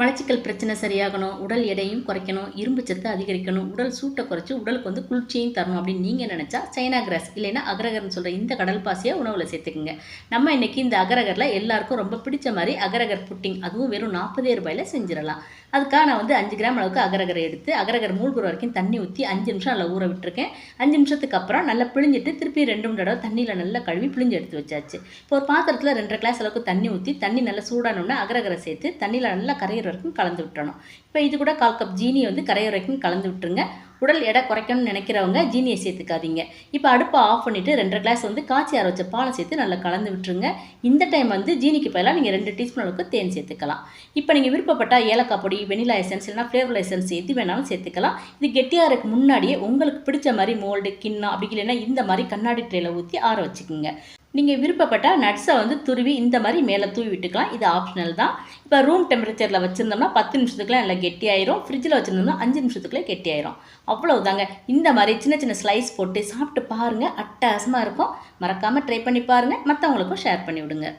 மலச்சிக்கல் பிரச்சனை சரியாகணும், உடல் எடையும் குறைக்கணும், இரும்பு சத்து அதிகரிக்கணும், உடல் சூட்டை குறைச்சி உடலுக்கு குளிர்ச்சியும் தரணும் அப்படின்னு நீங்கள் நினச்சா சைனா கிராஸ் இல்லைன்னா அகரகர்னு சொல்கிற இந்த கடல் பாசியை உணவில் சேர்த்துக்குங்க. நம்ம இன்னைக்கு இந்த அகரகரில் எல்லாருக்கும் ரொம்ப பிடிச்ச மாதிரி அகரகர் புட்டிங், அதுவும் வெறும் 40 ரூபாயில் செஞ்சிடலாம். அதுக்காக நான் 5 கிராம் அளவுக்கு அகரகரை எடுத்து அகரகர் மூழ்கிற வரைக்கும் தண்ணி ஊற்றி 5 நிமிஷம் அதில் ஊற விட்டுருக்கேன். 5 நிமிஷத்துக்கு அப்புறம் நல்லா பிழிஞ்சிட்டு திருப்பி 2 தடவை தண்ணியில் நல்லா கழுவி பிழிஞ்சு எடுத்து வச்சாச்சு. இப்போ ஒரு பாத்திரத்தில் 2 கிளாஸ் அளவுக்கு தண்ணி ஊற்றி தண்ணி நல்லா சூடானோன்னா அகரகரை சேர்த்து தண்ணியில் நல்லா கரையிற வரைக்கும் கலந்து விட்டுறணும். இப்போ இது கூட 1/4 கப் ஜீனி கரையிற வரைக்கும் கலந்து விட்டுருங்க. உடல் எடை குறைக்கணும்னு நினைக்கிறவங்க ஜீனியை சேர்த்துக்காதீங்க. இப்போ அடுப்பை ஆஃப் பண்ணிவிட்டு 2 கிளாஸ் காய்ச்சி ஆற வச்ச பாலை சேர்த்து நல்லா கலந்து விட்டுருங்க. இந்த டைம் ஜீனிக்கு பதிலாக நீங்கள் 2 டீஸ்பூன் அளவுக்கு தேன் சேர்த்துக்கலாம். இப்போ நீங்கள் விருப்பப்பட்டால் ஏலக்காய் பொடி, வெனிலா எசன்ஸ் இல்லைனா ஃப்ளேவர் எசன்ஸ் எது வேணாலும் சேர்த்துக்கலாம். இது கெட்டியாருக்கு முன்னாடியே உங்களுக்கு பிடிச்ச மாதிரி மோல்டு, கிண்ணம் அப்படி இல்லைன்னா இந்த மாதிரி கண்ணாடி ட்ரேயில் ஊற்றி ஆற வச்சுக்கோங்க. நீங்கள் விருப்பப்பட்டால் நட்ஸை துருவி இந்த மாதிரி மேலே தூவி விட்டுக்கலாம். இது ஆப்ஷனல் தான். இப்போ ரூம் டெம்பரேச்சரில் வச்சுருந்தோம்னா 10 நிமிஷத்துக்குலாம் நல்லா கெட்டியாயிரும். ஃப்ரிட்ஜில் வச்சுருந்தோம்னா 5 நிமிஷத்துக்குள்ளே கெட்டியாயிரும். அவ்வளவுதாங்க. இந்த மாதிரி சின்ன சின்ன ஸ்லைஸ் போட்டு சாப்பிட்டு பாருங்கள், அட்டகாசமாக இருக்கும். மறக்காமல் ட்ரை பண்ணி பாருங்கள், மற்றவங்களுக்கும் ஷேர் பண்ணி விடுங்க.